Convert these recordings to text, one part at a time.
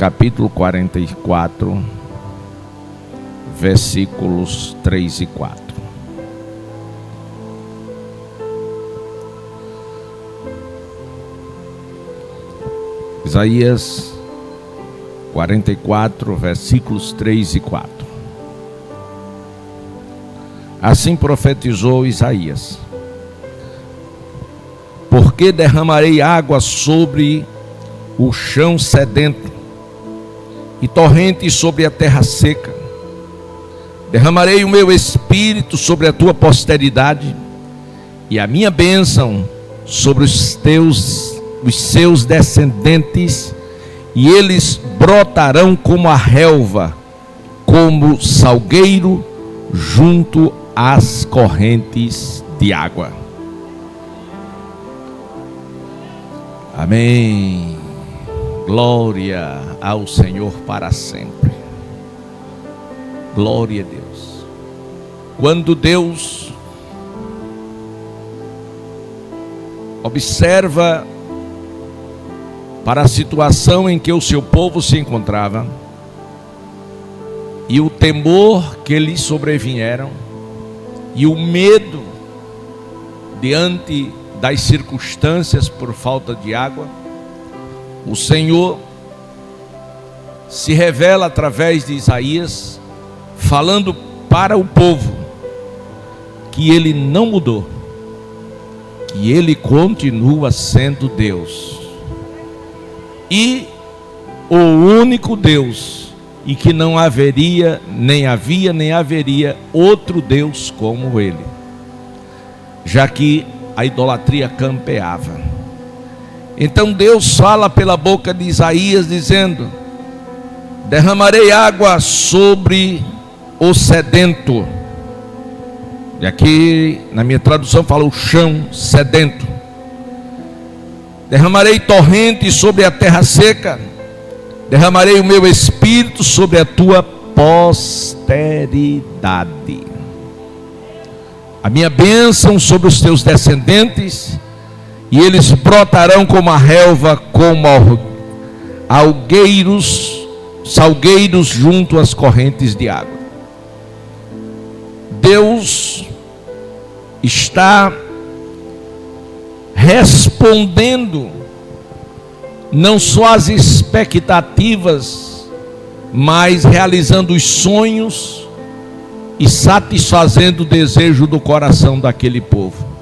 capítulo 44, versículos 3 e 4. Isaías 44, versículos 3 e 4. Assim profetizou Isaías: porque derramarei água sobre o chão sedento e torrentes sobre a terra seca. Derramarei o meu espírito sobre a tua posteridade e a minha bênção sobre os seus descendentes, e eles brotarão como a relva, como salgueiro junto às correntes de água. Amém. Glória ao Senhor para sempre. Glória a Deus. Quando Deus observa para a situação em que o seu povo se encontrava e o temor que lhes sobrevieram e o medo diante das circunstâncias por falta de água, o Senhor se revela através de Isaías, falando para o povo que ele não mudou, que ele continua sendo Deus e o único Deus, e que não haveria, nem havia, nem haveria outro Deus como ele, já que a idolatria campeava. Então Deus fala pela boca de Isaías dizendo: derramarei água sobre o sedento. E aqui na minha tradução fala o chão sedento. Derramarei torrentes sobre a terra seca. Derramarei o meu espírito sobre a tua posteridade. A minha bênção sobre os teus descendentes, e eles brotarão como a relva, como salgueiros junto às correntes de água. Deus está respondendo não só às expectativas, mas realizando os sonhos e satisfazendo o desejo do coração daquele povo.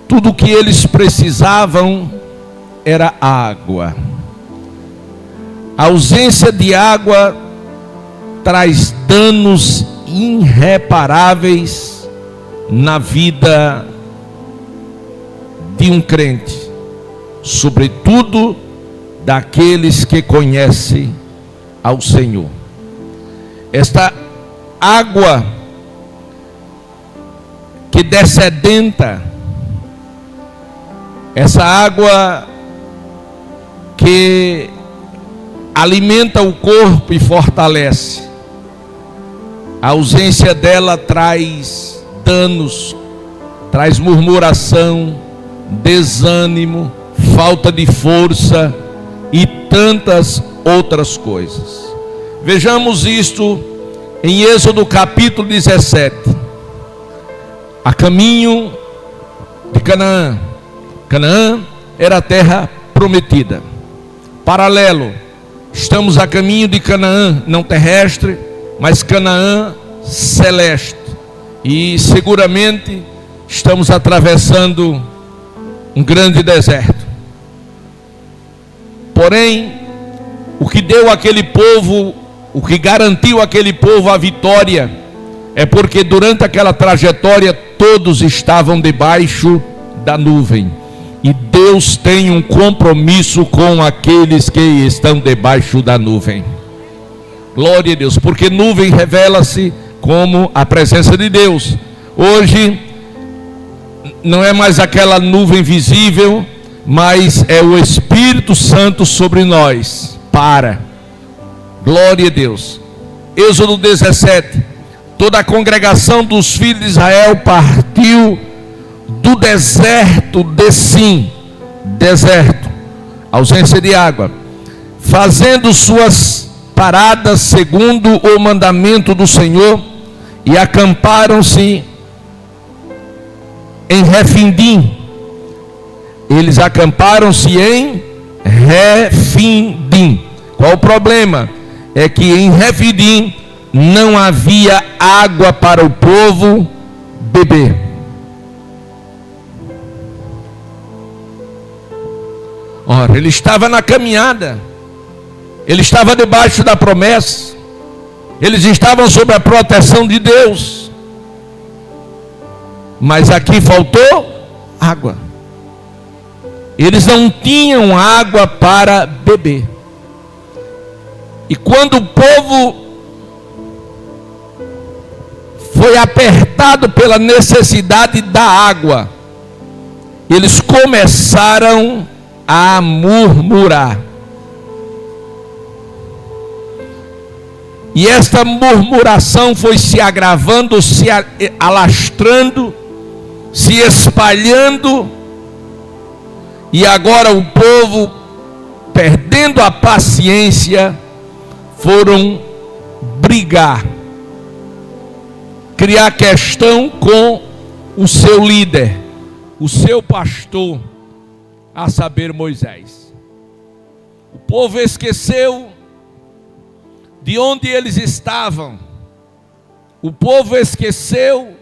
Tudo o que eles precisavam era água. A ausência de água traz danos irreparáveis na vida de um crente, sobretudo daqueles que conhecem ao Senhor. Esta água que dessedenta, essa água que alimenta o corpo e fortalece, a ausência dela traz danos, traz murmuração, desânimo, falta de força e tantas outras coisas. Vejamos isto em Êxodo capítulo 17, a caminho de Canaã. Canaã era a terra prometida. Paralelo, estamos a caminho de Canaã, não terrestre, mas Canaã celeste. E seguramente estamos atravessando um grande deserto. Porém, o que deu àquele povo, o que garantiu àquele povo a vitória, é porque durante aquela trajetória todos estavam debaixo da nuvem. E Deus tem um compromisso com aqueles que estão debaixo da nuvem. Glória a Deus, porque nuvem revela-se como a presença de Deus. Hoje não é mais aquela nuvem visível, mas é o Espírito Santo sobre nós. Glória a Deus. Êxodo 17. Toda a congregação dos filhos de Israel partiu do deserto de Sim, deserto, ausência de água, fazendo suas paradas segundo o mandamento do Senhor, e acamparam-se em Refidim. Eles acamparam-se em Refidim. Qual o problema? É que em Refidim não havia água para o povo beber. Ora, ele estava na caminhada, ele estava debaixo da promessa, eles estavam sob a proteção de Deus, mas aqui faltou água. Eles não tinham água para beber. E quando o povo foi apertado pela necessidade da água, eles começaram a murmurar. E esta murmuração foi se agravando, se alastrando, se espalhando. E agora o povo, perdendo a paciência, foram brigar, criar questão com o seu líder, o seu pastor, a saber, Moisés. O povo esqueceu de onde eles estavam. O povo esqueceu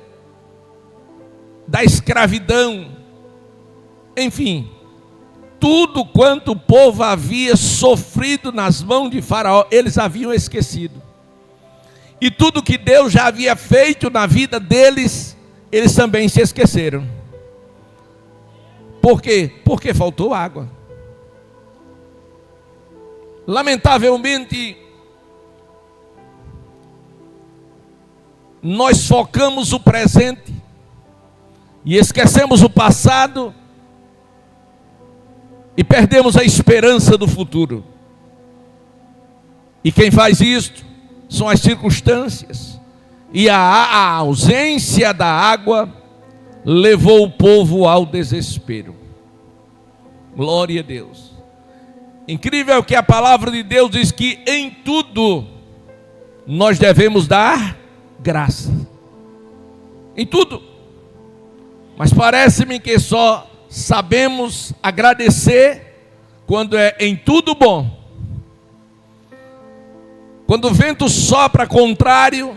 da escravidão. Enfim, tudo quanto o povo havia sofrido nas mãos de Faraó, eles haviam esquecido. E tudo que Deus já havia feito na vida deles, eles também se esqueceram. Por quê? Porque faltou água. Lamentavelmente, nós focamos o presente e esquecemos o passado e perdemos a esperança do futuro. E quem faz isto são as circunstâncias. E a ausência da água levou o povo ao desespero. Glória a Deus. Incrível que a palavra de Deus diz que em tudo nós devemos dar graça. Em tudo. Mas parece-me que só sabemos agradecer quando é em tudo bom. Quando o vento sopra contrário,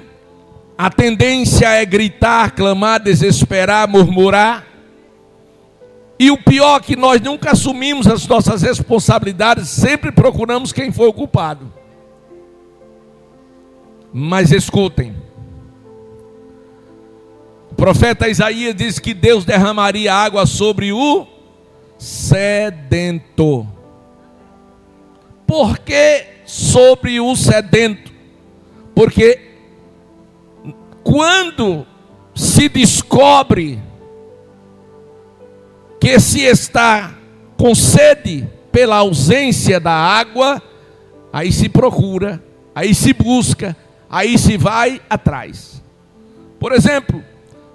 a tendência é gritar, clamar, desesperar, murmurar. E o pior é que nós nunca assumimos as nossas responsabilidades, sempre procuramos quem foi o culpado. Mas escutem, o profeta Isaías diz que Deus derramaria água sobre o sedento. Por que sobre o sedento? Porque quando se descobre que se está com sede pela ausência da água, aí se procura, aí se busca, aí se vai atrás. Por exemplo,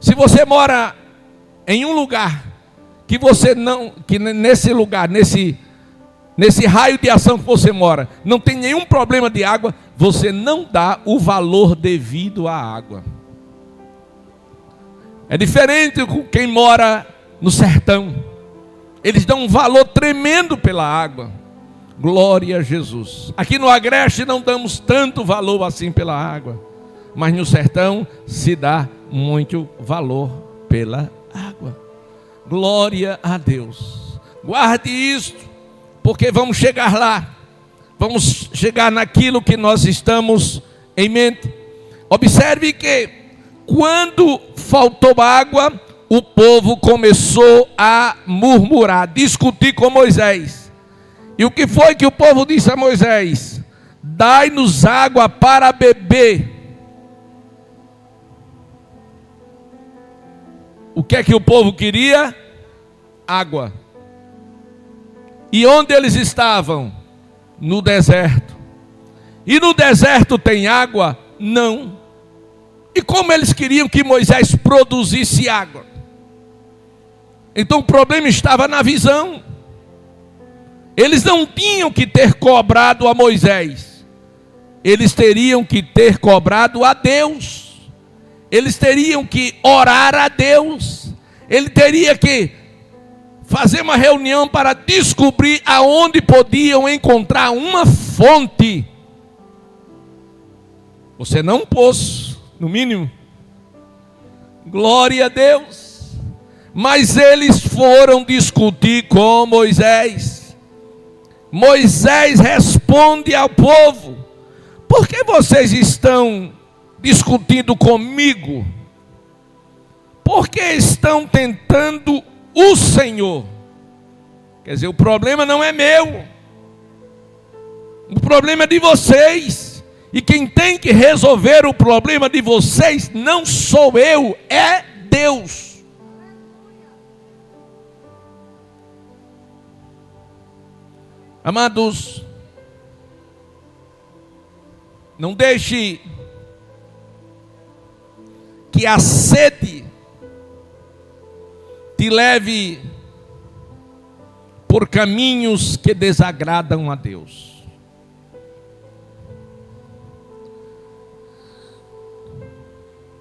se você mora em um lugar que você não, que nesse lugar, nesse raio de ação que você mora, não tem nenhum problema de água, você não dá o valor devido à água. É diferente com quem mora no sertão. Eles dão um valor tremendo pela água. Glória a Jesus. Aqui no Agreste não damos tanto valor assim pela água, mas no sertão se dá muito valor pela água. Glória a Deus. Guarde isto, porque vamos chegar lá. Vamos chegar naquilo que nós estamos em mente. Observe que quando faltou água, o povo começou a murmurar, discutir com Moisés. E o que foi que o povo disse a Moisés? Dai-nos água para beber. O que é que o povo queria? Água. E onde eles estavam? No deserto. E no deserto tem água? Não. E como eles queriam que Moisés produzisse água? Então o problema estava na visão. Eles não tinham que ter cobrado a Moisés, eles teriam que ter cobrado a Deus. Eles teriam que orar a Deus. Ele teria que fazer uma reunião para descobrir aonde podiam encontrar uma fonte. Você não pôs, no mínimo. Glória a Deus. Mas eles foram discutir com Moisés. Moisés responde ao povo: por que vocês estão discutindo comigo? Por que estão tentando o Senhor? Quer dizer, o problema não é meu, o problema é de vocês. E quem tem que resolver o problema de vocês não sou eu, é Deus. Amados, não deixe que a sede te leve por caminhos que desagradam a Deus.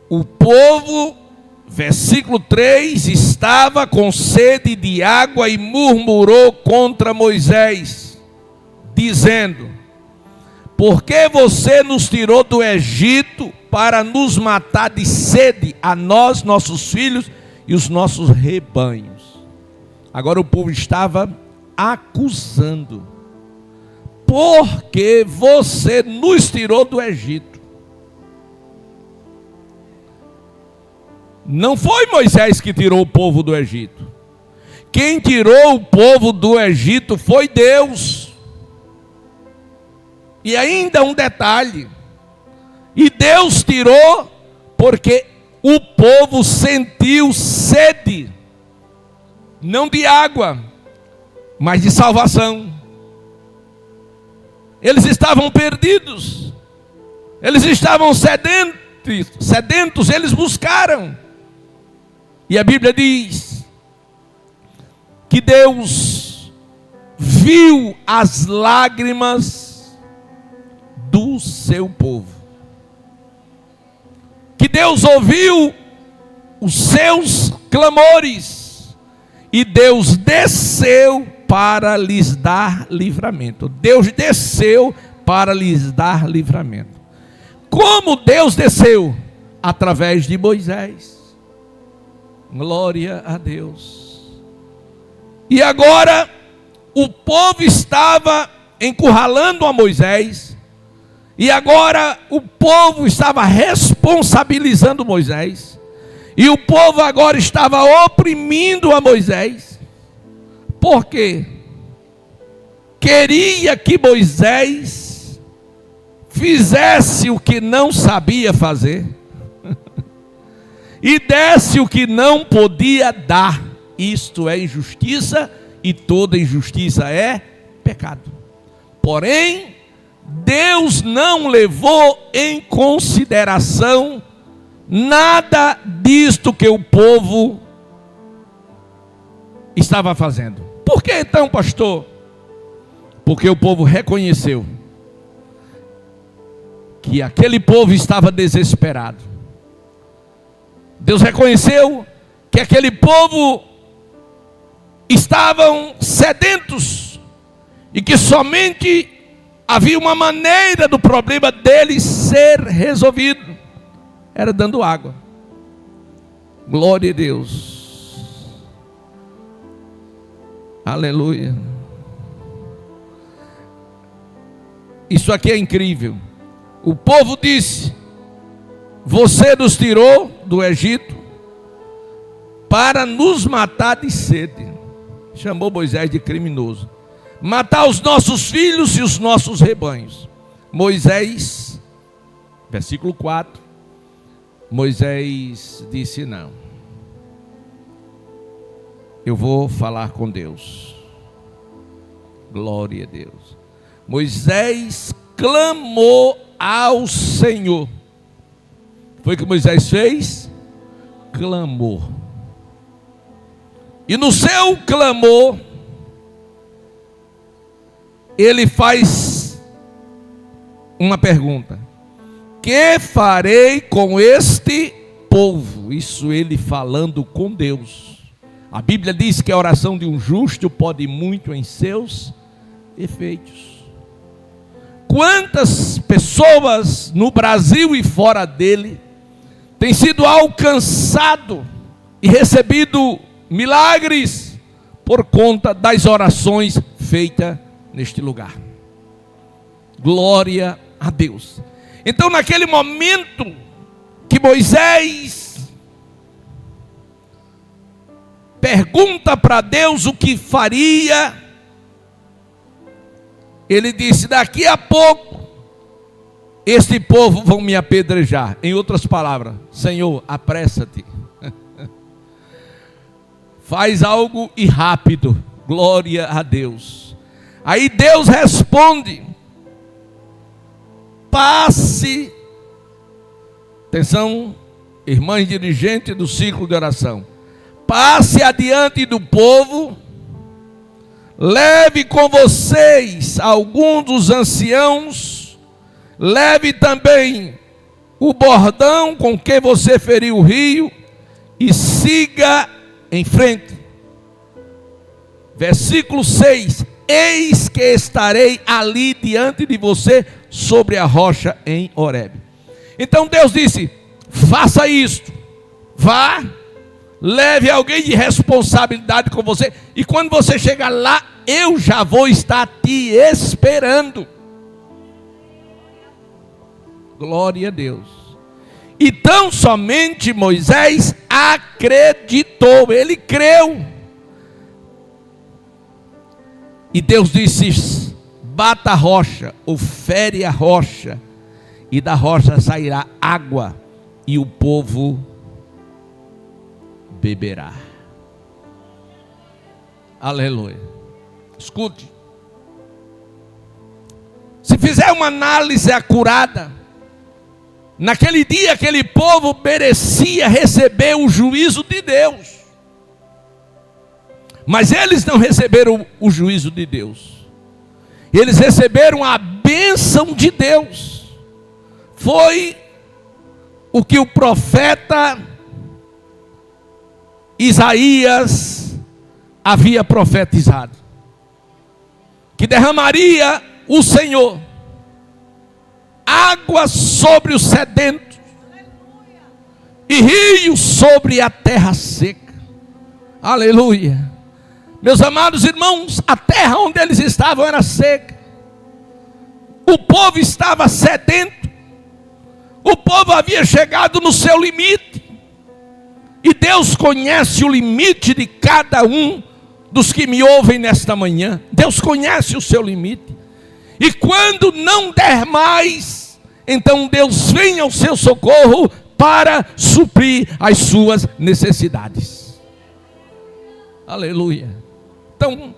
O povo, versículo 3, estava com sede de água e murmurou contra Moisés, dizendo: por que você nos tirou do Egito para nos matar de sede, a nós, nossos filhos e os nossos rebanhos? Agora o povo estava acusando: por que você nos tirou do Egito? Não foi Moisés que tirou o povo do Egito. Quem tirou o povo do Egito foi Deus. E ainda um detalhe: e Deus tirou porque o povo sentiu sede, não de água, mas de salvação. Eles estavam perdidos, eles estavam sedentos, eles buscaram. E a Bíblia diz que Deus viu as lágrimas do seu povo, que Deus ouviu os seus clamores, e Deus desceu para lhes dar livramento. Deus desceu para lhes dar livramento. Como Deus desceu? Através de Moisés. Glória a Deus. E agora o povo estava encurralando a Moisés, e agora o povo estava responsabilizando Moisés, e o povo agora estava oprimindo a Moisés. Por quê? Queria que Moisés fizesse o que não sabia fazer e desse o que não podia dar. Isto é injustiça, e toda injustiça é pecado. Porém, Deus não levou em consideração nada disto que o povo estava fazendo. Por que então, pastor? Porque o povo reconheceu que aquele povo estava desesperado. Deus reconheceu que aquele povo estavam sedentos, e que somente havia uma maneira do problema deles ser resolvido: era dando água. Glória a Deus. Aleluia. Isso aqui é incrível. O povo disse: você nos tirou do Egito para nos matar de sede. Chamou Moisés de criminoso. Matar os nossos filhos e os nossos rebanhos. Moisés, versículo 4, Moisés disse: não, eu vou falar com Deus. Glória a Deus. Moisés clamou ao Senhor. Foi o que Moisés fez? Clamou. E no seu clamor, ele faz uma pergunta: que farei com este povo? Isso ele falando com Deus. A Bíblia diz que a oração de um justo pode muito em seus efeitos. Quantas pessoas no Brasil e fora dele têm sido alcançado e recebido milagres por conta das orações feitas neste lugar? Glória a Deus. Então, naquele momento que Moisés pergunta para Deus o que faria, ele disse: daqui a pouco este povo vão me apedrejar. Em outras palavras, Senhor, apressa-te, faz algo e rápido. Glória a Deus. Aí Deus responde: passe, atenção, irmãs dirigentes do ciclo de oração, passe adiante do povo, leve com vocês alguns dos anciãos, leve também o bordão com que você feriu o rio e siga em frente. Versículo 6: eis que estarei ali diante de você sobre a rocha em Horebe. Então Deus disse: faça isto, vá, leve alguém de responsabilidade com você, e quando você chegar lá, eu já vou estar te esperando. Glória a Deus. E tão somente Moisés acreditou, ele creu. E Deus disse: bata a rocha, ou fere a rocha, e da rocha sairá água, e o povo beberá. Aleluia. Escute, se fizer uma análise acurada, naquele dia aquele povo merecia receber o juízo de Deus, mas eles não receberam o juízo de Deus, eles receberam a bênção de Deus. Foi o que o profeta Isaías havia profetizado, que derramaria o Senhor água sobre os sedentos e rios sobre a terra seca. Aleluia. Meus amados irmãos, a terra onde eles estavam era seca, o povo estava sedento, o povo havia chegado no seu limite, e Deus conhece o limite de cada um dos que me ouvem nesta manhã. Deus conhece o seu limite, e quando não der mais, então Deus vem ao seu socorro para suprir as suas necessidades. Aleluia. Então,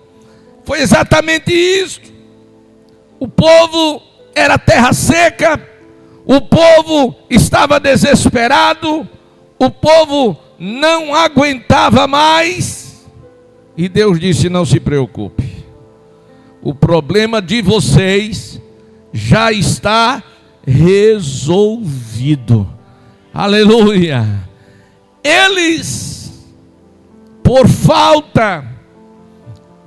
foi exatamente isso. O povo era terra seca, o povo estava desesperado, o povo não aguentava mais, e Deus disse: não se preocupe, o problema de vocês já está resolvido. Aleluia. Eles, por falta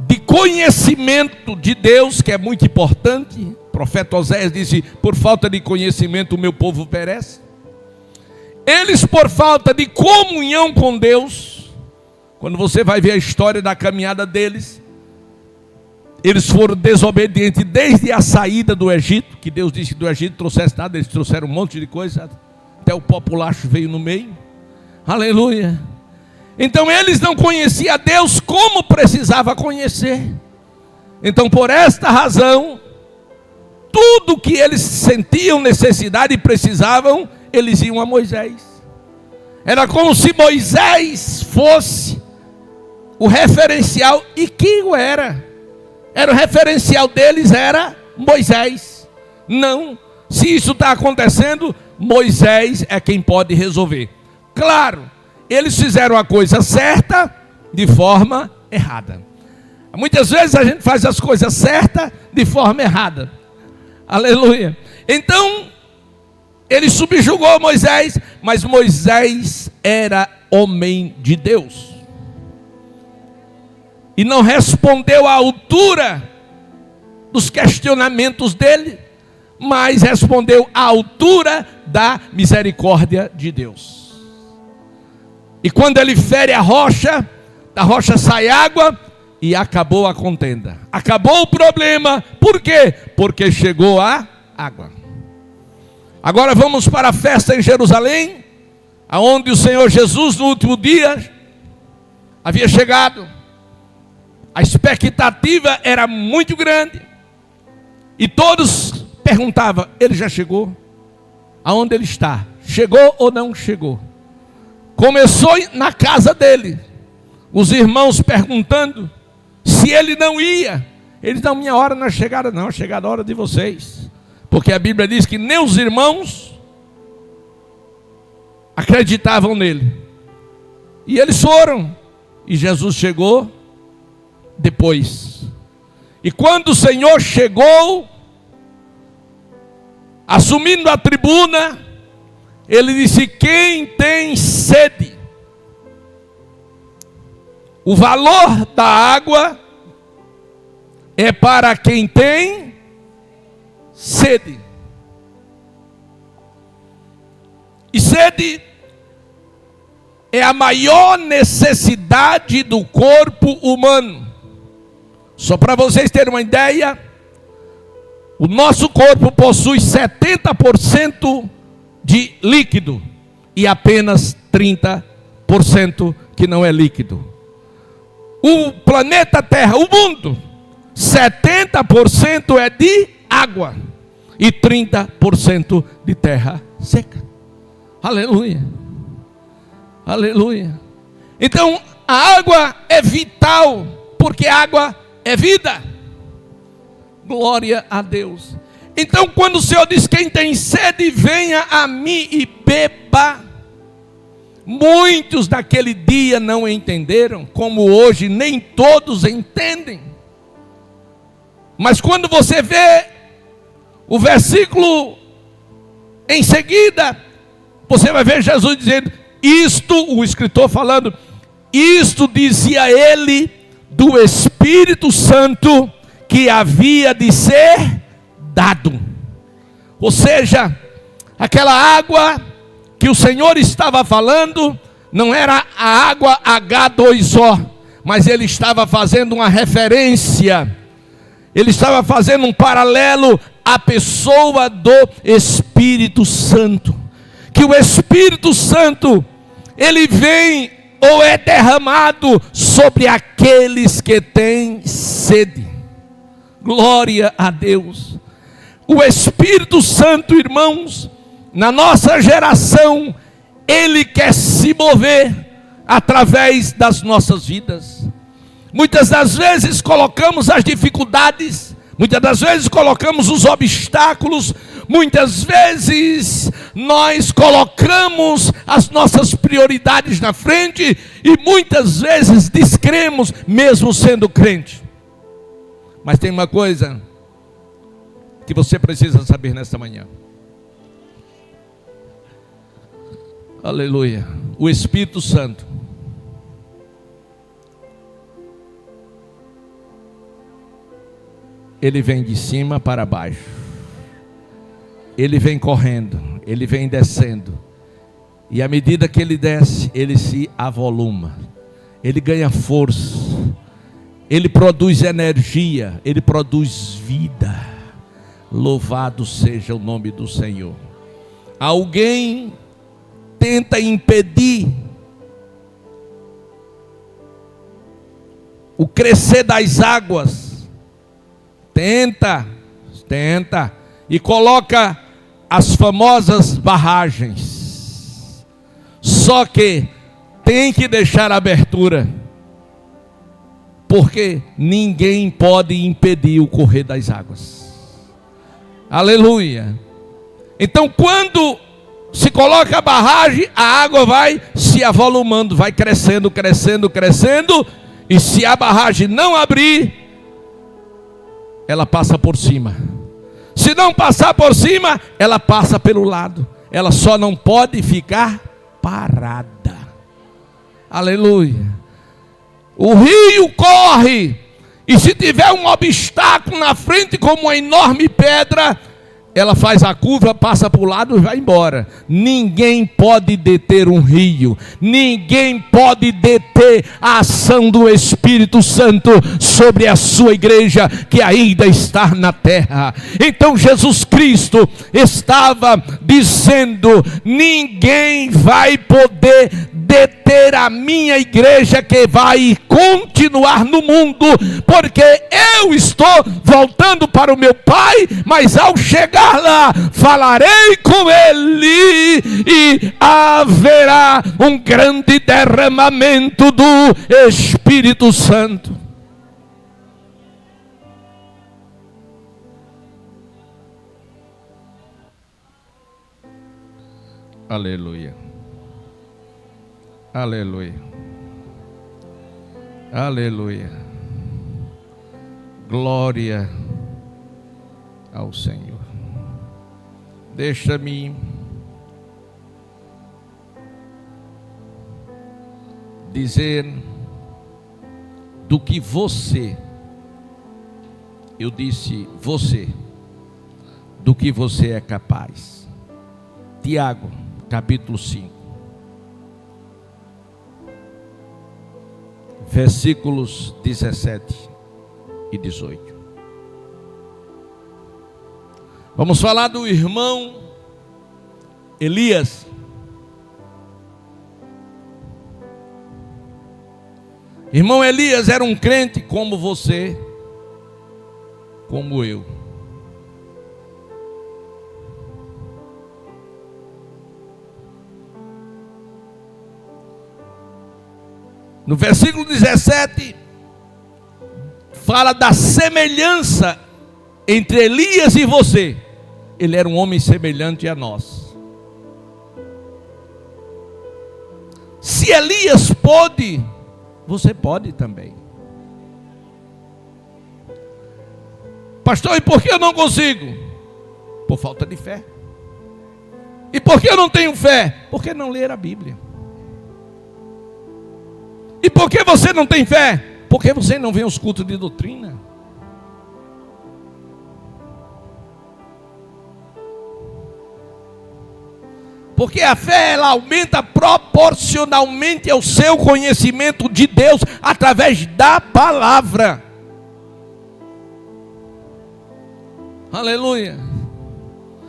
de conhecimento de Deus, que é muito importante, o profeta Oséias disse: por falta de conhecimento o meu povo perece. Eles, por falta de comunhão com Deus, quando você vai ver a história da caminhada deles, eles foram desobedientes desde a saída do Egito, que Deus disse que do Egito trouxesse nada, eles trouxeram um monte de coisa, até o populacho veio no meio. Aleluia. Então eles não conheciam a Deus como precisava conhecer. Então, por esta razão, tudo que eles sentiam necessidade e precisavam, eles iam a Moisés. Era como se Moisés fosse o referencial, e que o era. Era o referencial deles, era Moisés. Não, se isso está acontecendo, Moisés é quem pode resolver. Claro, eles fizeram a coisa certa de forma errada. Muitas vezes a gente faz as coisas certas de de forma errada. Aleluia. Então, ele subjugou Moisés, mas Moisés era homem de Deus. E não respondeu à altura dos questionamentos dele, mas respondeu à altura da misericórdia de Deus. E quando ele fere a rocha, da rocha sai água e acabou a contenda. Acabou o problema. Por quê? Porque chegou a água. Agora vamos para a festa em Jerusalém, aonde o Senhor Jesus no último dia havia chegado. A expectativa era muito grande. E todos perguntavam: ele já chegou? Aonde ele está? Chegou ou não chegou? Começou na casa dele. Os irmãos perguntando se ele não ia. Ele disse: não, minha hora não é chegada não, é chegada a hora de vocês. Porque a Bíblia diz que nem os irmãos acreditavam nele. E eles foram. E Jesus chegou depois. E quando o Senhor chegou, assumindo a tribuna, ele disse: quem tem sede? O valor da água é para quem tem sede. E sede é a maior necessidade do corpo humano. Só para vocês terem uma ideia, o nosso corpo possui 70% de líquido e apenas 30% que não é líquido. O planeta Terra, o mundo, 70% é de água e 30% de terra seca. Aleluia. Aleluia. Então a água é vital, porque a água é vida. Glória a Deus. Então quando o Senhor diz: quem tem sede, venha a mim e beba. Muitos daquele dia não entenderam, como hoje nem todos entendem. Mas quando você vê o versículo em seguida, você vai ver Jesus dizendo isto, o escritor falando, isto dizia ele do Espírito Santo que havia de ser dado. Ou seja, aquela água que o Senhor estava falando não era a água H2O, mas ele estava fazendo uma referência, ele estava fazendo um paralelo à pessoa do Espírito Santo. Que o Espírito Santo, ele vem ou é derramado sobre aqueles que têm sede. Glória a Deus. O Espírito Santo, irmãos, na nossa geração, ele quer se mover através das nossas vidas. Muitas das vezes colocamos as dificuldades, muitas das vezes colocamos os obstáculos, muitas vezes nós colocamos as nossas prioridades na frente e muitas vezes descremos, mesmo sendo crente. Mas tem uma coisa que você precisa saber nesta manhã. Aleluia. O Espírito Santo, ele vem de cima para baixo. Ele vem correndo, ele vem descendo. E à medida que ele desce, ele se avoluma. Ele ganha força. Ele produz energia, ele produz vida. Louvado seja o nome do Senhor. Alguém tenta impedir o crescer das águas. Tenta. E coloca as famosas barragens. Só que tem que deixar a abertura, porque ninguém pode impedir o correr das águas. Aleluia. Então quando se coloca a barragem, a água vai se avolumando, vai crescendo. E se a barragem não abrir, ela passa por cima. Se não passar por cima, ela passa pelo lado. Ela só não pode ficar parada. Aleluia. O rio corre, e se tiver um obstáculo na frente, como uma enorme pedra, ela faz a curva, passa para o lado e vai embora. Ninguém pode deter um rio. Ninguém pode deter a ação do Espírito Santo sobre a sua igreja, que ainda está na terra. Então Jesus Cristo estava dizendo: ninguém vai poder deter a minha igreja, que vai continuar no mundo, porque eu estou voltando para o meu Pai, mas ao chegar lá, falarei com ele, e haverá um grande derramamento do Espírito Santo. Aleluia. Aleluia. Aleluia. Glória ao Senhor. Deixa-me dizer do que você, eu disse você, do que você é capaz. Tiago, capítulo 5. Versículos 17 e 18. Vamos falar do irmão Elias. Irmão Elias era um crente como você, como eu. No versículo 17, fala da semelhança entre Elias e você. Ele era um homem semelhante a nós. Se Elias pôde, você pode também. Pastor, e por que eu não consigo? Por falta de fé. E por que eu não tenho fé? Porque não ler a Bíblia. E por que você não tem fé? Porque você não vem aos cultos de doutrina. Porque a fé, ela aumenta proporcionalmente ao seu conhecimento de Deus através da palavra. Aleluia.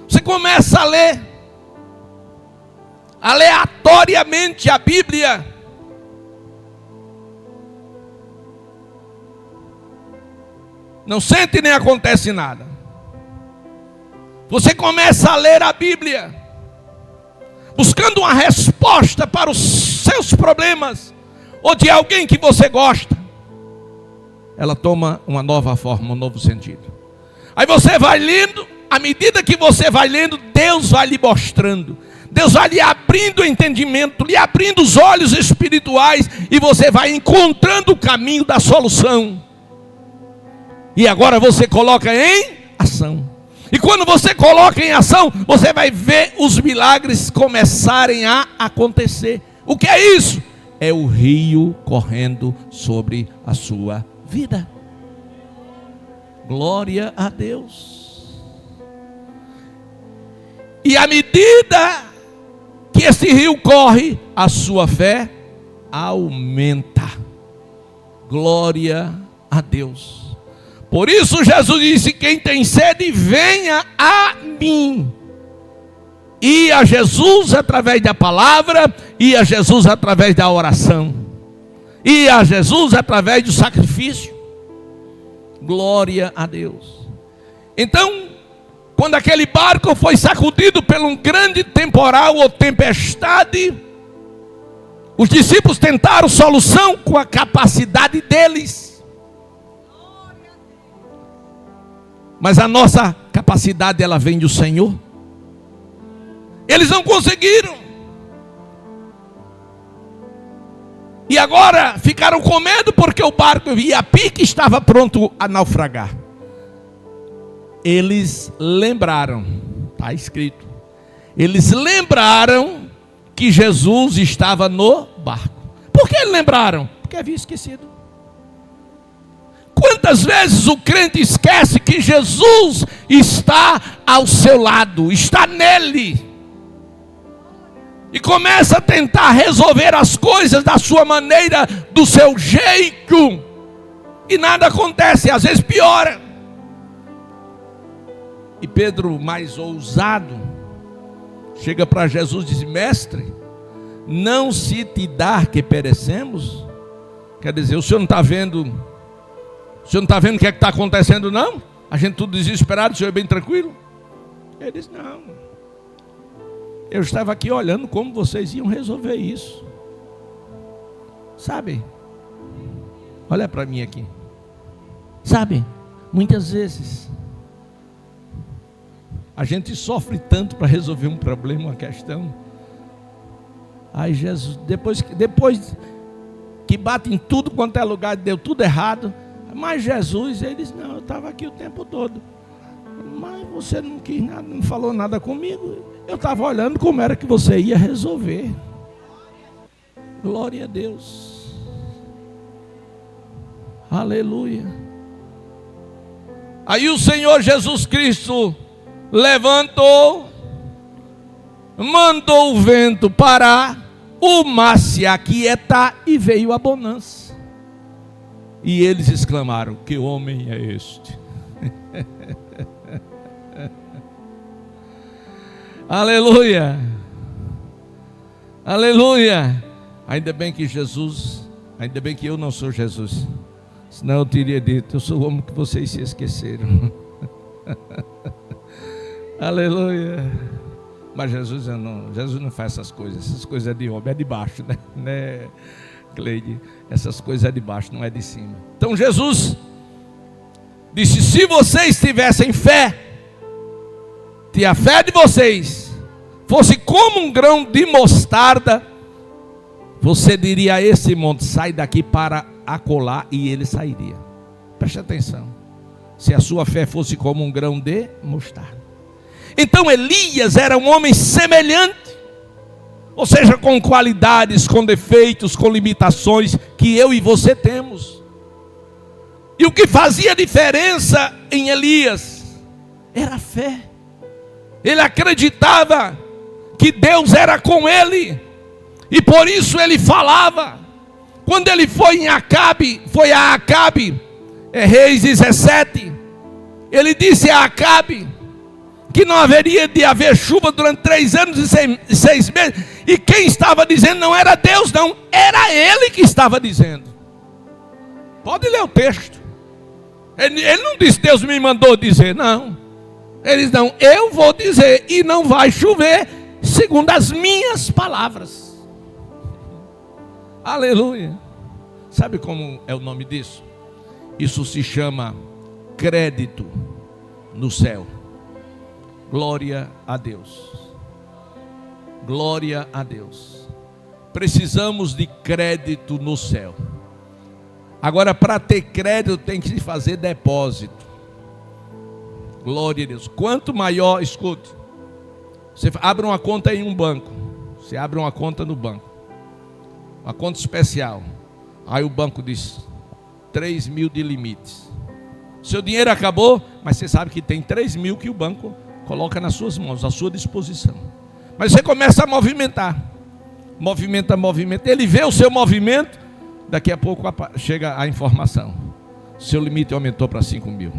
Você começa a ler aleatoriamente a Bíblia. Não sente nem acontece nada. Você começa a ler a Bíblia, buscando uma resposta para os seus problemas, ou de alguém que você gosta. Ela toma uma nova forma, um novo sentido. Aí você vai lendo, à medida que você vai lendo, Deus vai lhe mostrando. Deus vai lhe abrindo o entendimento, lhe abrindo os olhos espirituais, e você vai encontrando o caminho da solução. E agora você coloca em ação. E quando você coloca em ação, você vai ver os milagres começarem a acontecer. O que é isso? É o rio correndo sobre a sua vida. Glória a Deus. E à medida que esse rio corre, a sua fé aumenta. Glória a Deus. Por isso Jesus disse: quem tem sede, venha a mim. E a Jesus através da palavra, e a Jesus através da oração, e a Jesus através do sacrifício. Glória a Deus. Então, quando aquele barco foi sacudido por um grande temporal ou tempestade, os discípulos tentaram solução com a capacidade deles. Mas a nossa capacidade, ela vem do Senhor. Eles não conseguiram. E agora ficaram com medo, porque o barco ia a pique, estava pronto a naufragar. eles lembraram, está escrito, eles lembraram que Jesus estava no barco. Por que lembraram? Porque havia esquecido. Quantas vezes o crente esquece que Jesus está ao seu lado, está nele, e começa a tentar resolver as coisas da sua maneira, do seu jeito, e nada acontece, às vezes piora. E Pedro, mais ousado, chega para Jesus e diz: mestre, não se te dá que perecemos? Quer dizer, o senhor não está vendo? O senhor não está vendo o que é que está acontecendo, não? A gente tudo desesperado, o senhor é bem tranquilo? Ele diz: não, eu estava aqui olhando como vocês iam resolver isso. Sabe? Olha para mim aqui. Sabe, muitas vezes a gente sofre tanto para resolver um problema, uma questão. Aí Jesus, depois que bate em tudo quanto é lugar, deu tudo errado. Mas Jesus, ele diz: não, eu estava aqui o tempo todo, mas você não quis nada, não falou nada comigo. Eu estava olhando como era que você ia resolver. Glória a Deus. Aleluia. Aí o Senhor Jesus Cristo levantou, mandou o vento parar, o mar se aquietar e veio a bonança. E eles exclamaram: que homem é este? Aleluia, aleluia. Ainda bem que Jesus, ainda bem que eu não sou Jesus, senão eu teria dito: eu sou o homem que vocês se esqueceram. Aleluia. Mas Jesus não faz essas coisas é de homem, é de baixo, né, Cleide? Essas coisas é de baixo, não é de cima. Então Jesus disse: se vocês tivessem fé, se a fé de vocês fosse como um grão de mostarda, você diria a esse monte: sai daqui para acolá, e ele sairia. Preste atenção. Se a sua fé fosse como um grão de mostarda. Então Elias era um homem semelhante, ou seja, com qualidades, com defeitos, com limitações que eu e você temos. E o que fazia diferença em Elias era a fé. Ele acreditava que Deus era com ele, e por isso ele falava. Quando ele foi a Acabe, Reis 17, ele disse a Acabe que não haveria de haver chuva durante 3 anos e 6 meses, e quem estava dizendo não era Deus, não, era ele que estava dizendo. Pode ler o texto. Ele não disse: Deus me mandou dizer, não. Ele disse: não, eu vou dizer, e não vai chover segundo as minhas palavras. Aleluia. Sabe como é o nome disso? Isso se chama crédito no céu. Glória a Deus. Glória a Deus. Precisamos de crédito no céu. Agora, para ter crédito tem que se fazer depósito. Glória a Deus. Quanto maior, escute, você abre uma conta em um banco. Você abre uma conta no banco, uma conta especial. Aí o banco diz 3.000 de limites. Seu dinheiro acabou, mas você sabe que tem 3.000 que o banco coloca nas suas mãos, à sua disposição. Mas você começa a movimentar. Movimenta. Ele vê o seu movimento. Daqui a pouco chega a informação: seu limite aumentou para 5.000.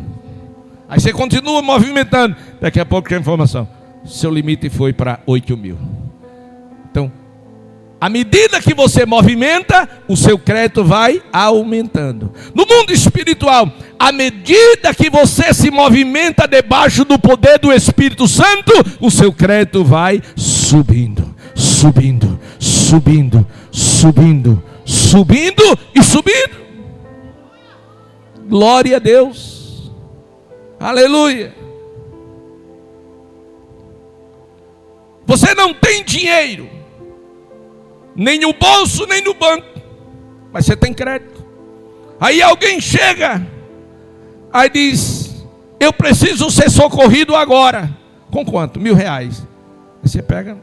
Aí você continua movimentando. Daqui a pouco chega a informação: seu limite foi para 8.000. Então, à medida que você movimenta, o seu crédito vai aumentando. No mundo espiritual, à medida que você se movimenta debaixo do poder do Espírito Santo, o seu crédito vai subindo, subindo, subindo, subindo, subindo e subindo. Glória a Deus. Aleluia. Você não tem dinheiro, nem no bolso, nem no banco, mas você tem crédito. Aí alguém chega, aí diz: eu preciso ser socorrido agora. Com quanto? R$1.000. Aí você pega,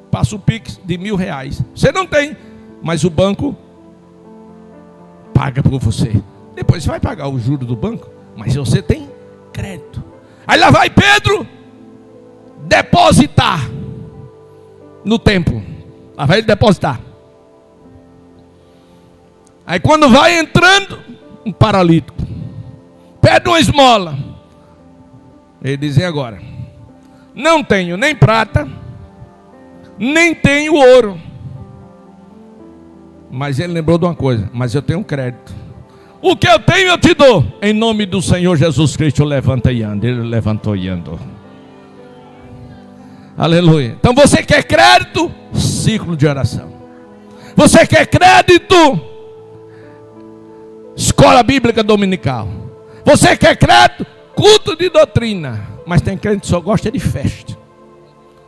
passa o Pix de R$1.000. Você não tem, mas o banco paga por você. Depois você vai pagar o juro do banco, mas você tem crédito. Aí lá vai Pedro depositar no templo. Lá vai ele depositar. Aí quando vai entrando, um paralítico pede uma esmola. Ele diz: e agora? Não tenho nem prata, nem tenho ouro. Mas ele lembrou de uma coisa: mas eu tenho crédito. O que eu tenho eu te dou. Em nome do Senhor Jesus Cristo, levanta e anda. Ele levantou e andou. Aleluia. Então você quer crédito? Ciclo de oração. Você quer crédito? Escola Bíblica Dominical. Você quer crédito? Culto de doutrina. Mas tem crente que só gosta de festa.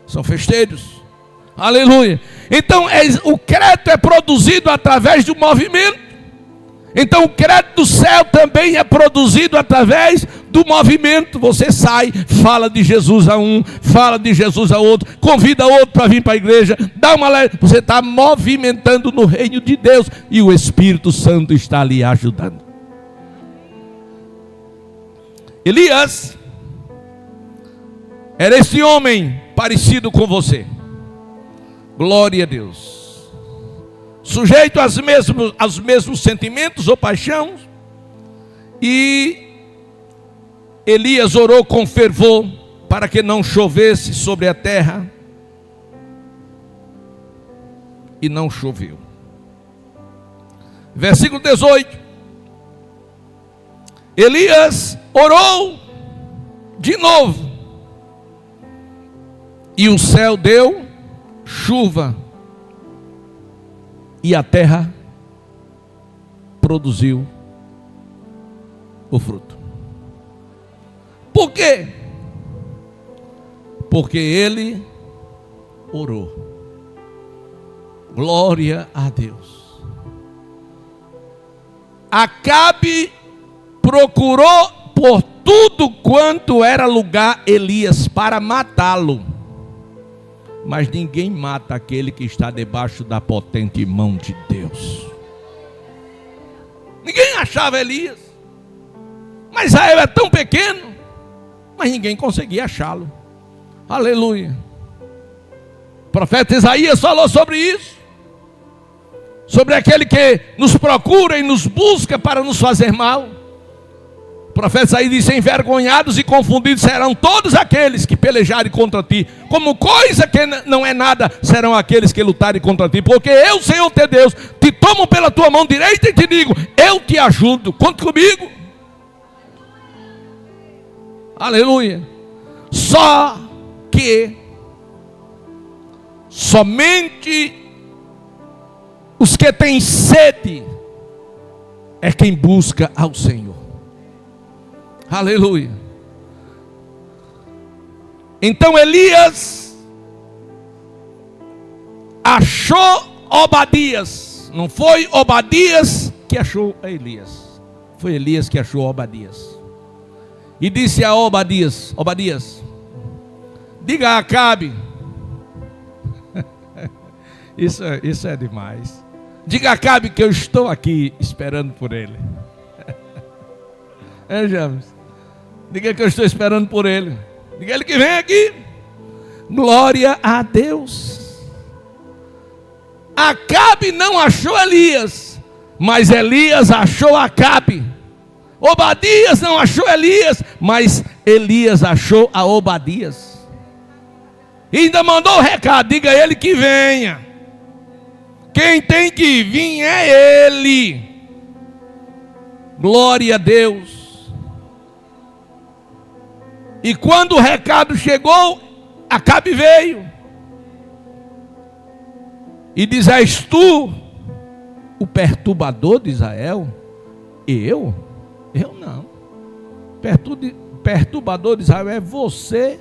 São festeiros. Aleluia. Então o crédito é produzido através do movimento. Então o crédito do céu também é produzido através do movimento. Você sai, fala de Jesus a um, fala de Jesus a outro, convida outro para vir para a igreja, dá uma leve. Você está movimentando no reino de Deus e o Espírito Santo está ali ajudando. Elias era esse homem parecido com você. Glória a Deus. Sujeito aos mesmos sentimentos ou paixão. E Elias orou com fervor para que não chovesse sobre a terra. E não choveu. Versículo 18. Elias orou de novo. E o céu deu chuva. E a terra produziu o fruto. Por quê? Porque ele orou. Glória a Deus. Acabe procurou por tudo quanto era lugar Elias para matá-lo. Mas ninguém mata aquele que está debaixo da potente mão de Deus. Ninguém achava Elias. Mas Israel é tão pequeno, mas ninguém conseguia achá-lo. Aleluia. O profeta Isaías falou sobre isso. Sobre aquele que nos procura e nos busca para nos fazer mal. O profeta Isaías disse: envergonhados e confundidos serão todos aqueles que pelejarem contra ti. Como coisa que não é nada serão aqueles que lutarem contra ti. Porque eu, Senhor teu Deus, te tomo pela tua mão direita e te digo: eu te ajudo. Conte comigo. Aleluia. Só que somente os que têm sede é quem busca ao Senhor. Aleluia. Então Elias achou Obadias. Não foi Obadias que achou Elias. Foi Elias que achou Obadias. E disse a Obadias: Obadias, diga a Acabe. Isso é demais. Diga a Acabe que eu estou aqui esperando por ele. James? Diga que eu estou esperando por ele. Diga ele que vem aqui. Glória a Deus. Acabe não achou Elias, mas Elias achou Acabe. Obadias não achou Elias, mas Elias achou a Obadias. E ainda mandou o recado: diga a ele que venha. Quem tem que vir é ele. Glória a Deus. E quando o recado chegou, Acabe veio. E diz: és tu o perturbador de Israel? Eu? Eu não. Perturbador de Israel é você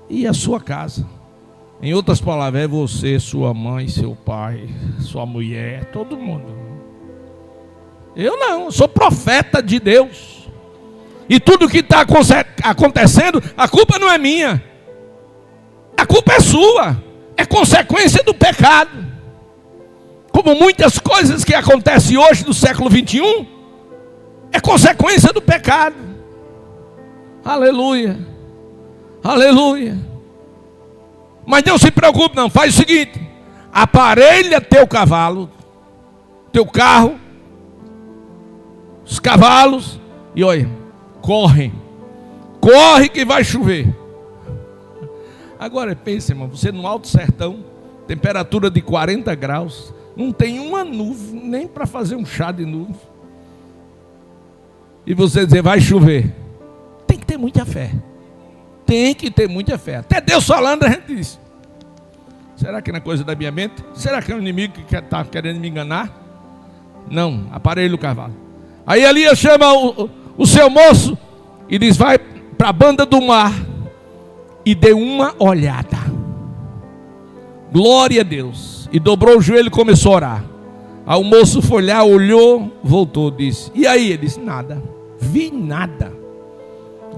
e a sua casa. Em outras palavras, é você, sua mãe, seu pai, sua mulher, todo mundo. Eu não, eu sou profeta de Deus. E tudo que está acontecendo, a culpa não é minha. A culpa é sua. É consequência do pecado. Como muitas coisas que acontecem hoje no século 21, é consequência do pecado. Aleluia. Aleluia. Mas não se preocupe não, faz o seguinte: aparelha teu cavalo, teu carro, os cavalos, e olha, corre que vai chover. Agora pense, irmão, você no alto sertão, temperatura de 40 graus, não tem uma nuvem, nem para fazer um chá de nuvem. E você dizer, vai chover. Tem que ter muita fé. Tem que ter muita fé. Até Deus falando, a gente diz: será que não é coisa da minha mente? Será que é um inimigo que está querendo me enganar? Não, aparelho o cavalo. Aí Elias chama o seu moço e diz, vai para a banda do mar e dê uma olhada. Glória a Deus. E dobrou o joelho e começou a orar. Aí o moço foi lá, olhou, voltou, disse, e aí? Ele disse, nada, vi nada.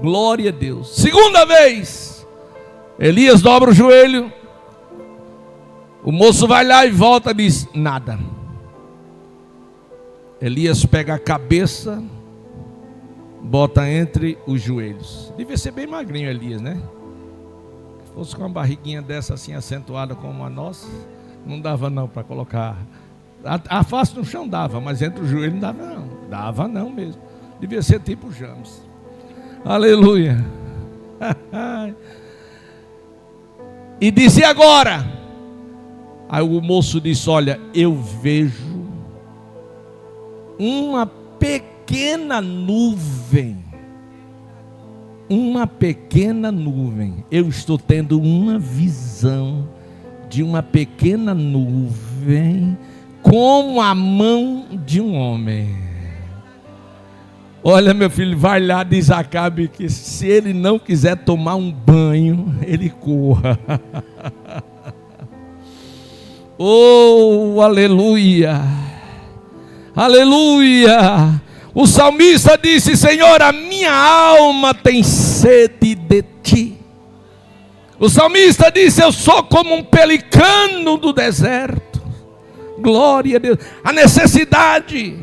Glória a Deus. Segunda vez, Elias dobra o joelho, o moço vai lá e volta e diz, nada. Elias pega a cabeça, bota entre os joelhos. Devia ser bem magrinho Elias, né? Se fosse com uma barriguinha dessa assim acentuada como a nossa, não dava não para colocar. A face no chão dava, mas entre os joelhos não dava não. Dava não mesmo. Devia ser tipo James. Aleluia. E disse, agora? Aí o moço disse, olha, eu vejo uma pequena nuvem. Uma pequena nuvem. Eu estou tendo uma visão de uma pequena nuvem como a mão de um homem. Olha, meu filho, vai lá, diz Acabe que se ele não quiser tomar um banho, ele corra. Oh, aleluia. Aleluia. O salmista disse, Senhor, a minha alma tem sede de ti. O salmista disse, eu sou como um pelicano do deserto. Glória a Deus. A necessidade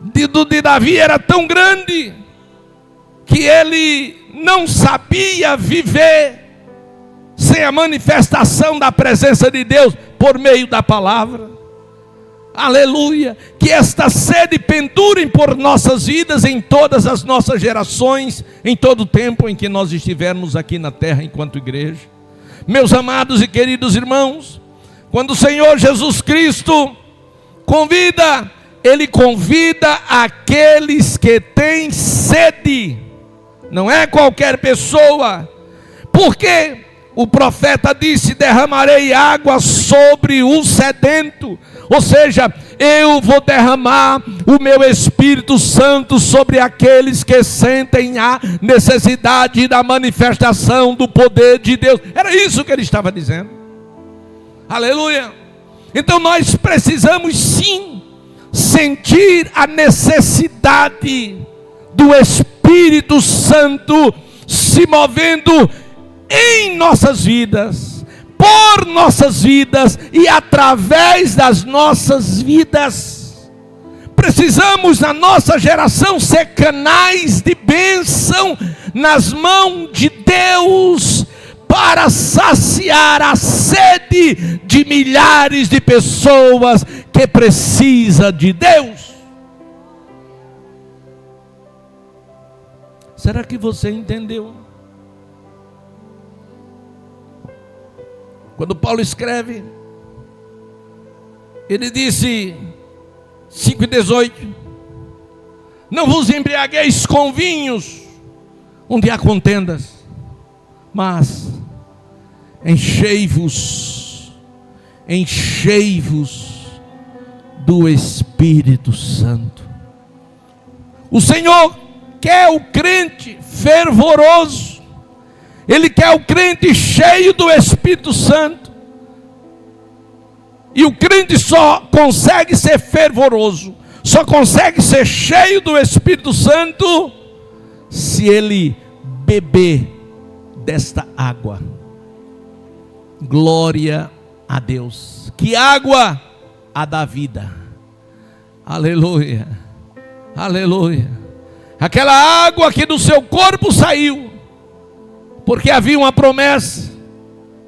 de Davi era tão grande que ele não sabia viver sem a manifestação da presença de Deus por meio da palavra. Aleluia. Que esta sede pendurem por nossas vidas em todas as nossas gerações, em todo o tempo em que nós estivermos aqui na terra enquanto igreja. Meus amados e queridos irmãos, quando o Senhor Jesus Cristo convida, Ele convida aqueles que têm sede, não é qualquer pessoa, porque o profeta disse, derramarei água sobre o sedento, ou seja, eu vou derramar o meu Espírito Santo sobre aqueles que sentem a necessidade da manifestação do poder de Deus. Era isso que ele estava dizendo. Aleluia. Então nós precisamos sim sentir a necessidade do Espírito Santo se movendo em nossas vidas, por nossas vidas e através das nossas vidas. Precisamos na nossa geração ser canais de bênção nas mãos de Deus, para saciar a sede de milhares de pessoas que precisam de Deus. Será que você entendeu? Quando Paulo escreve, ele disse, 5:18, não vos embriagueis com vinhos, onde há contendas, mas enchei-vos do Espírito Santo. O Senhor quer o crente fervoroso, Ele quer o crente cheio do Espírito Santo. E o crente só consegue ser fervoroso, só consegue ser cheio do Espírito Santo se ele beber desta água. Glória a Deus. Que água? A da vida. Aleluia, aleluia. Aquela água que do seu corpo saiu, porque havia uma promessa,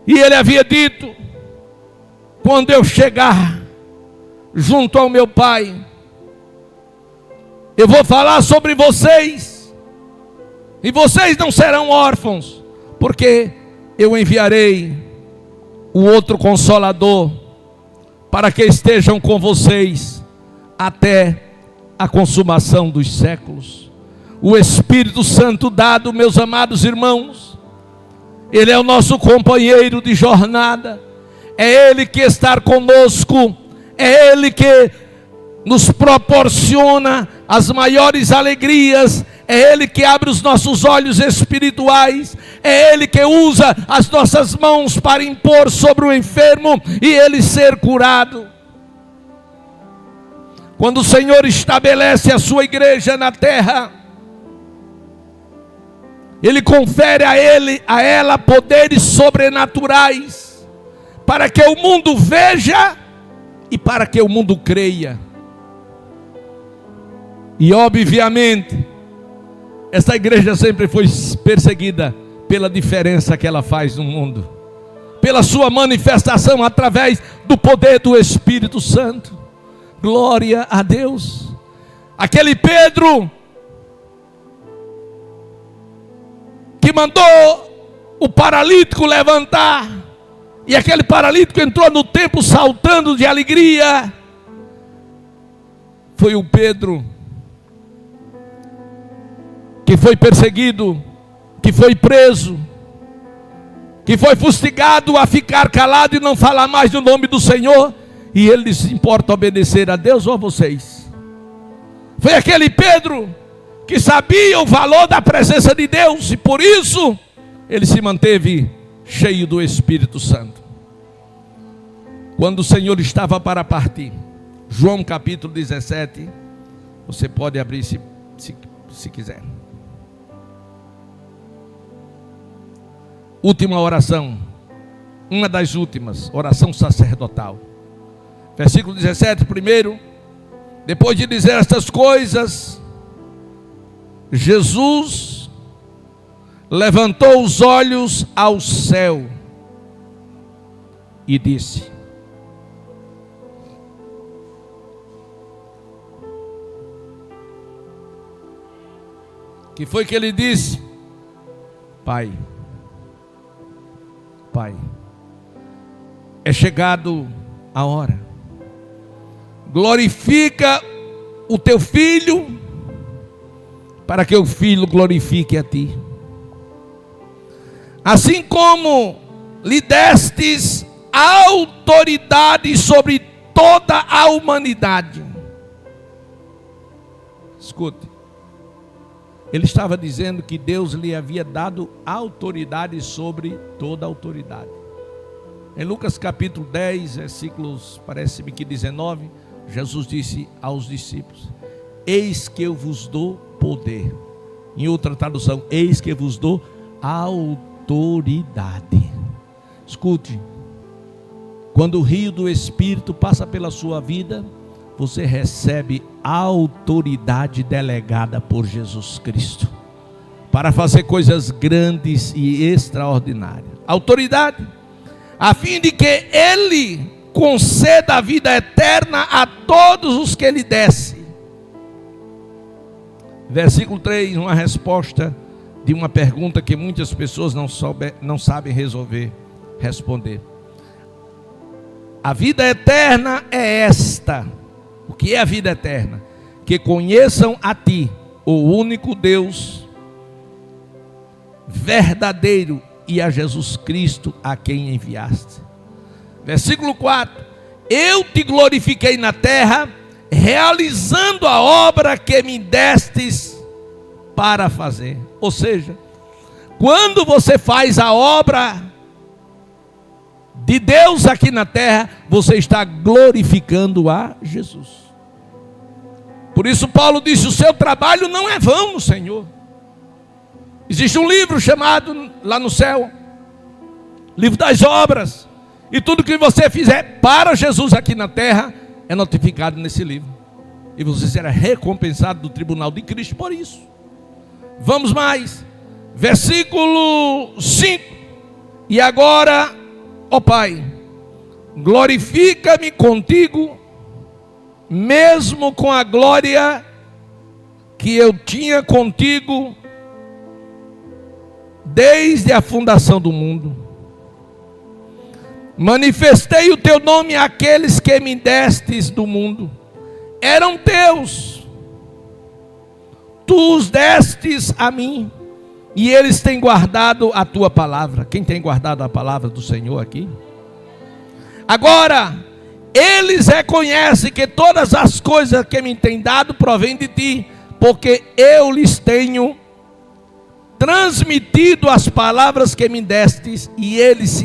e ele havia dito: quando eu chegar junto ao meu Pai, eu vou falar sobre vocês, e vocês não serão órfãos, porque eu enviarei o outro Consolador, para que estejam com vocês até a consumação dos séculos. O Espírito Santo dado, meus amados irmãos, ele é o nosso companheiro de jornada, é ele que está conosco, é ele que nos proporciona as maiores alegrias, é ele que abre os nossos olhos espirituais, é ele que usa as nossas mãos para impor sobre o enfermo e ele ser curado. Quando o Senhor estabelece a sua igreja na terra, ele confere a ela poderes sobrenaturais, para que o mundo veja e para que o mundo creia. E obviamente, essa igreja sempre foi perseguida pela diferença que ela faz no mundo, pela sua manifestação através do poder do Espírito Santo. Glória a Deus. Aquele Pedro que mandou o paralítico levantar, e aquele paralítico entrou no templo saltando de alegria, foi o Pedro que foi perseguido, que foi preso, que foi fustigado a ficar calado e não falar mais no nome do Senhor, e ele se importa obedecer a Deus ou a vocês. Foi aquele Pedro que sabia o valor da presença de Deus, e por isso ele se manteve cheio do Espírito Santo. Quando o Senhor estava para partir, João capítulo 17, você pode abrir se quiser. Última oração, uma das últimas, oração sacerdotal. Versículo 17, primeiro, depois de dizer estas coisas, Jesus levantou os olhos ao céu e disse: que foi que ele disse? Pai, é chegado a hora, glorifica o teu filho, para que o filho glorifique a ti, assim como lhe destes autoridade sobre toda a humanidade. Escute, ele estava dizendo que Deus lhe havia dado autoridade sobre toda a autoridade. Em Lucas capítulo 10, versículos, parece-me que 19, Jesus disse aos discípulos: eis que eu vos dou poder. Em outra tradução, eis que eu vos dou autoridade. Escute, quando o rio do Espírito passa pela sua vida, você recebe autoridade delegada por Jesus Cristo para fazer coisas grandes e extraordinárias. Autoridade, a fim de que Ele conceda a vida eterna a todos os que Ele desse. Versículo 3, uma resposta de uma pergunta que muitas pessoas não sabem responder. A vida eterna é esta. O que é a vida eterna? Que conheçam a ti, o único Deus verdadeiro, e a Jesus Cristo a quem enviaste. Versículo 4: eu te glorifiquei na terra, realizando a obra que me destes para fazer. Ou seja, quando você faz a obra de Deus aqui na terra, você está glorificando a Jesus. Por isso Paulo disse: o seu trabalho não é vão no Senhor. Existe um livro chamado lá no céu, livro das obras. E tudo que você fizer para Jesus aqui na terra é notificado nesse livro. E você será recompensado do tribunal de Cristo por isso. Vamos mais. Versículo 5. E agora, ó Pai, glorifica-me contigo, mesmo com a glória que eu tinha contigo desde a fundação do mundo. Manifestei o teu nome àqueles que me destes do mundo. Eram teus, tu os destes a mim, e eles têm guardado a tua palavra. Quem tem guardado a palavra do Senhor aqui? Agora, eles reconhecem que todas as coisas que me têm dado provêm de ti, porque eu lhes tenho transmitido as palavras que me destes, e eles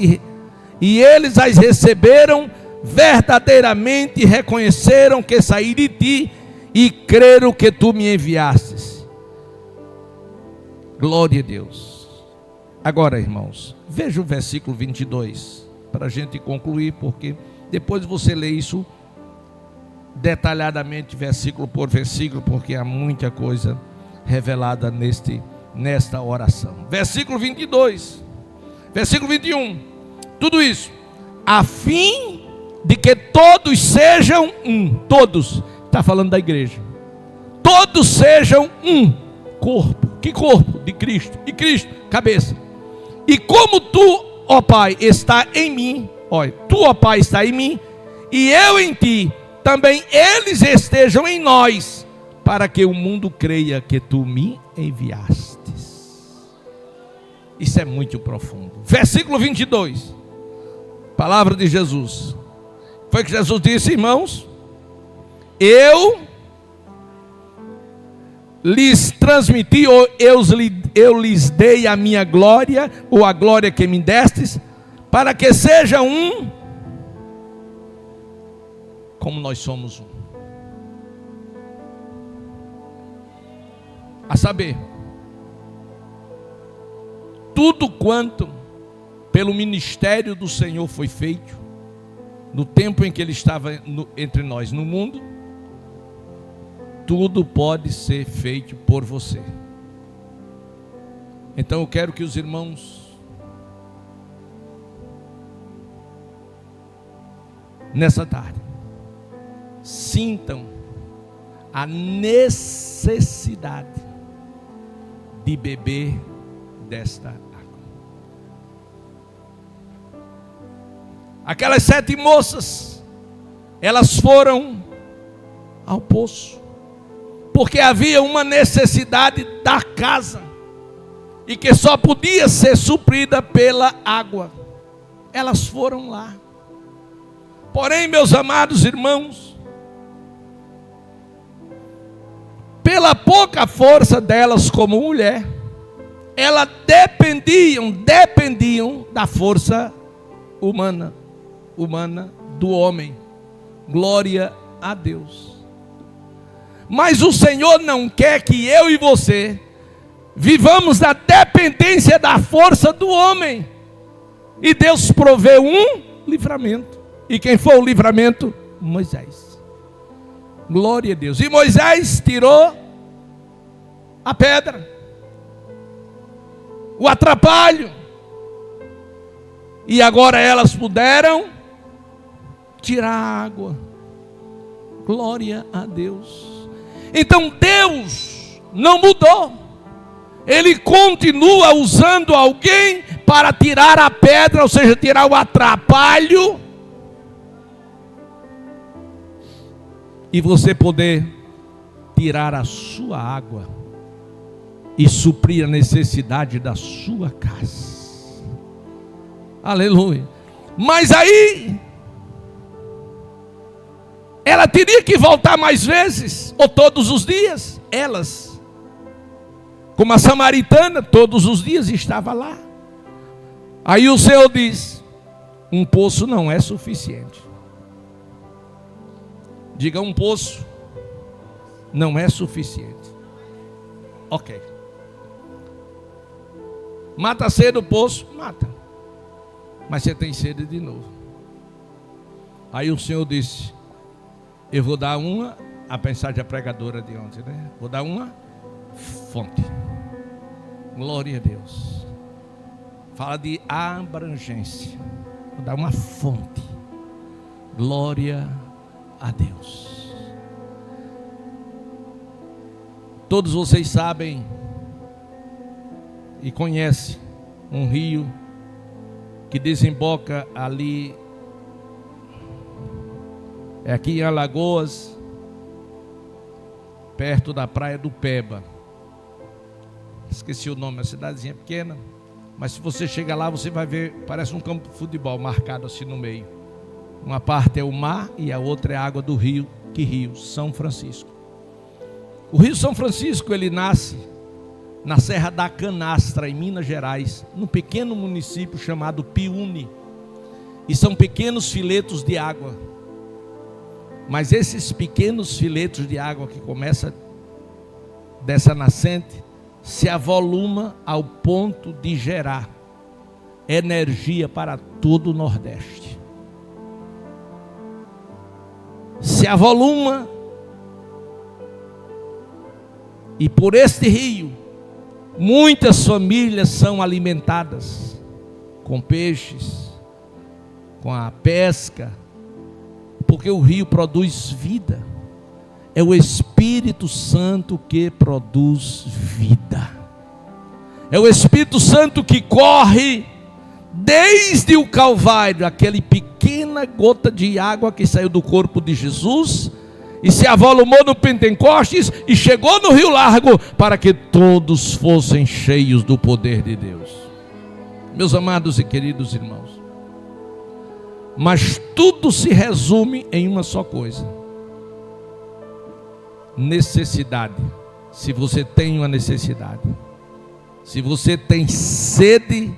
as receberam verdadeiramente, reconheceram que saí de ti e creram que tu me enviastes. Glória a Deus. Agora, irmãos, veja o versículo 22, para a gente concluir, porque depois você lê isso detalhadamente, versículo por versículo, porque há muita coisa revelada nesta oração. Versículo 22, versículo 21, tudo isso, a fim de que todos sejam um. Todos, está falando da igreja. Todos sejam um corpo. Que corpo? De Cristo. E Cristo, cabeça. E como tu, ó Pai, está em mim, olha, tu, ó Pai, está em mim, e eu em ti, também eles estejam em nós, para que o mundo creia que tu me enviastes. Isso é muito profundo. Versículo 22, palavra de Jesus. Foi que Jesus disse, irmãos, eu lhes transmiti, ou eu lhes dei a minha glória, ou a glória que me destes, para que seja um, como nós somos um. A saber, tudo quanto pelo ministério do Senhor foi feito, no tempo em que Ele estava entre nós no mundo, tudo pode ser feito por você. Então eu quero que os irmãos, nessa tarde, sintam a necessidade de beber desta água. Aquelas 7 moças, elas foram ao poço, porque havia uma necessidade da casa, e que só podia ser suprida pela água. Elas foram lá. Porém, meus amados irmãos, pela pouca força delas como mulher, elas dependiam da força humana do homem. Glória a Deus. Mas o Senhor não quer que eu e você vivamos na dependência da força do homem. E Deus proveu um livramento. E quem foi o livramento? Moisés. Glória a Deus. E Moisés tirou a pedra, o atrapalho, e agora elas puderam tirar a água. Glória a Deus. Então Deus não mudou. Ele continua usando alguém para tirar a pedra, ou seja, tirar o atrapalho, e você poder tirar a sua água e suprir a necessidade da sua casa. Aleluia. Mas aí ela teria que voltar mais vezes, ou todos os dias. Elas, como a samaritana, todos os dias estava lá. Aí o Senhor diz: um poço não é suficiente. Diga, um poço não é suficiente. Ok. Mata a sede do poço? Mata. Mas você tem sede de novo. Aí o Senhor disse: eu vou dar a mensagem pregadora de ontem, né? Vou dar uma fonte. Glória a Deus. Fala de abrangência. Vou dar uma fonte. Glória a Deus. Todos vocês sabem e conhecem um rio que desemboca ali, é aqui em Alagoas, perto da praia do Peba. Esqueci o nome, é uma cidadezinha pequena, mas se você chegar lá, você vai ver, parece um campo de futebol marcado assim no meio. Uma parte é o mar e a outra é a água do rio. Que rio? São Francisco. O rio São Francisco, ele nasce na Serra da Canastra, em Minas Gerais, num pequeno município chamado Piúne. E são pequenos filetos de água. Mas esses pequenos filetos de água que começam dessa nascente se avoluma ao ponto de gerar energia para todo o Nordeste. Se avoluma, e por este rio muitas famílias são alimentadas com peixes, com a pesca, porque o rio produz vida. É o Espírito Santo que produz vida. É o Espírito Santo que corre desde o Calvário, aquela pequena gota de água que saiu do corpo de Jesus e se avolumou no Pentecostes e chegou no Rio Largo para que todos fossem cheios do poder de Deus. Meus amados e queridos irmãos, mas tudo se resume em uma só coisa: necessidade. Se você tem uma necessidade, se você tem sede,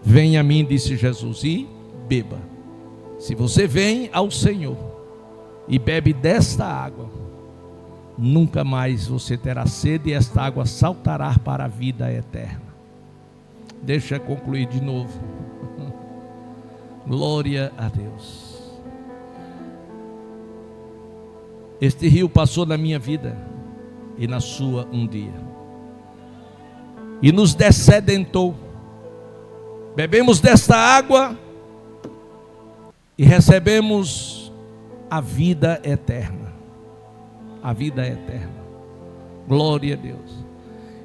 venha a mim, disse Jesus, e beba. Se você vem ao Senhor e bebe desta água, nunca mais você terá sede, e esta água saltará para a vida eterna. Deixa eu concluir de novo. Glória a Deus. Este rio passou na minha vida e na sua um dia, e nos dessedentou. Bebemos desta água e recebemos a vida eterna. A vida eterna. Glória a Deus.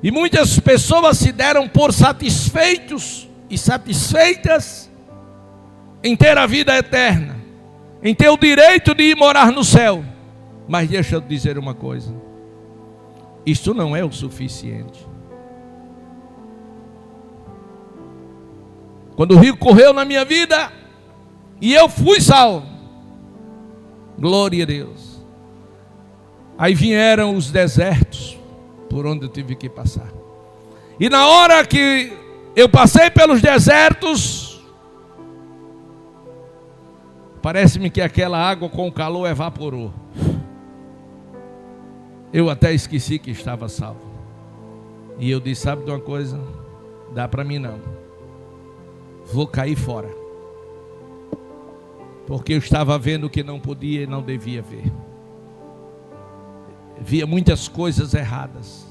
E muitas pessoas se deram por satisfeitos e satisfeitas em ter a vida eterna, em ter o direito de ir morar no céu. Mas deixa eu dizer uma coisa: isto não é o suficiente. Quando o rio correu na minha vida e eu fui salvo, glória a Deus, aí vieram os desertos por onde eu tive que passar. E na hora que eu passei pelos desertos, parece-me que aquela água com o calor evaporou. Eu até esqueci que estava salvo. E eu disse: sabe de uma coisa? Dá para mim não. Vou cair fora. Porque eu estava vendo o que não podia e não devia ver. Via muitas coisas erradas.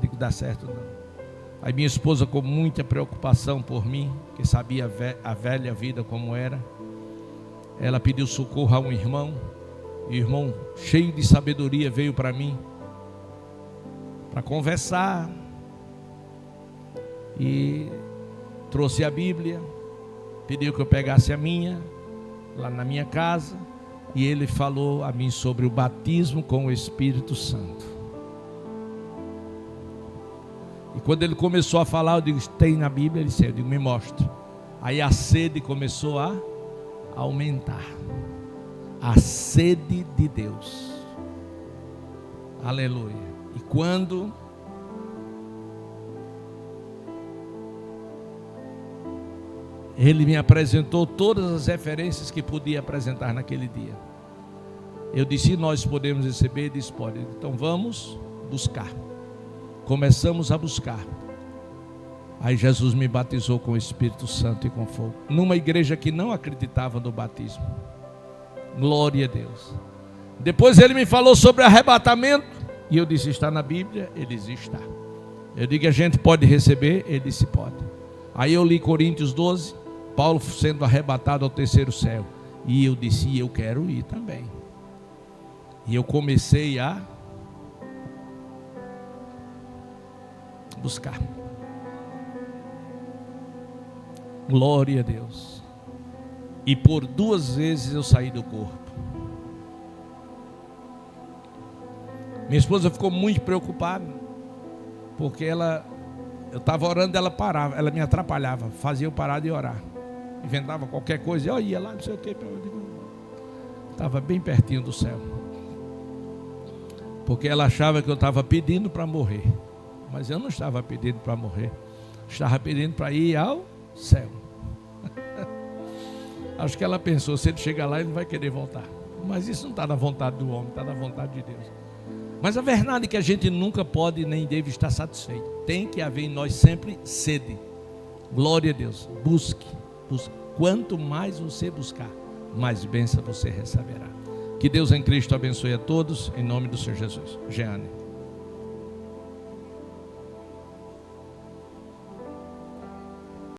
Digo, dá certo não. Aí minha esposa, com muita preocupação por mim, que sabia a velha vida como era, ela pediu socorro a um irmão. E o irmão, cheio de sabedoria, veio para mim para conversar e trouxe a Bíblia, pediu que eu pegasse a minha lá na minha casa, e ele falou a mim sobre o batismo com o Espírito Santo. E quando ele começou a falar, eu digo: tem na Bíblia? Ele disse: eu digo, me mostra. Aí a sede começou a aumentar. A sede de Deus. Aleluia. E quando ele me apresentou todas as referências que podia apresentar naquele dia, eu disse: nós podemos receber? Ele disse: pode. Então vamos buscar. Começamos a buscar. Aí Jesus me batizou com o Espírito Santo e com fogo, numa igreja que não acreditava no batismo. Glória a Deus. Depois ele me falou sobre arrebatamento, e eu disse, está na Bíblia? Ele disse, está. Eu digo, a gente pode receber? Ele disse, pode. Aí eu li Coríntios 12, Paulo sendo arrebatado ao terceiro céu, e eu disse, eu quero ir também. E eu comecei a buscar. Glória a Deus. E por 2 vezes eu saí do corpo. Minha esposa ficou muito preocupada, porque eu estava orando, ela parava, ela me atrapalhava, fazia eu parar de orar. Inventava qualquer coisa, eu ia lá, não sei o que. Estava bem pertinho do céu. Porque ela achava que eu estava pedindo para morrer. Mas eu não estava pedindo para morrer. Estava pedindo para ir ao céu. Acho que ela pensou, se ele chegar lá, ele não vai querer voltar. Mas isso não está na vontade do homem, está na vontade de Deus. Mas a verdade é que a gente nunca pode nem deve estar satisfeito. Tem que haver em nós sempre sede. Glória a Deus. Busque. Quanto mais você buscar, mais bênção você receberá. Que Deus em Cristo abençoe a todos, em nome do Senhor Jesus. Jeane.